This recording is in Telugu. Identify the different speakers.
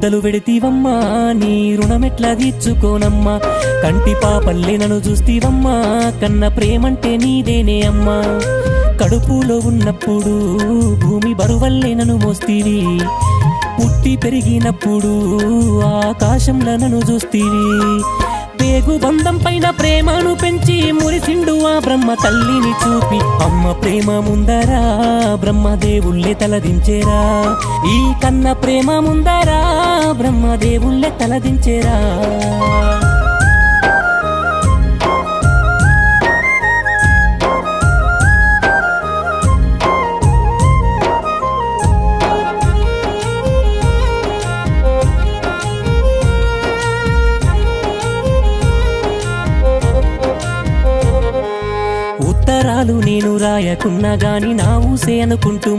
Speaker 1: ముద్దలు పెడితీవమ్మా నీ రుణమెట్లా తీర్చుకోనమ్మా కంటి పాపల్లే నన్ను చూస్తీవమ్మా కన్న ప్రేమంటే నీదేనే అమ్మా కడుపులో ఉన్నప్పుడు భూమి బరువల్లే నన్ను మోస్తీవి పుట్టి పెరిగినప్పుడు ఆకాశంలో నన్ను చూస్తీవి పేగు బంధం పైన ప్రేమను పెంచి మురిసిండు ఆ బ్రహ్మ తల్లిని చూపి అమ్మ ప్రేమ ముందరా బ్రహ్మదేవుళ్ళే తలదించేరా ఈ కన్న ప్రేమ ముందరా బ్రహ్మదేవుళ్ళే తలదించేరా ఉత్తరాలు నేను రాయకున్నా గాని నా ఊసే అనుకుంటూ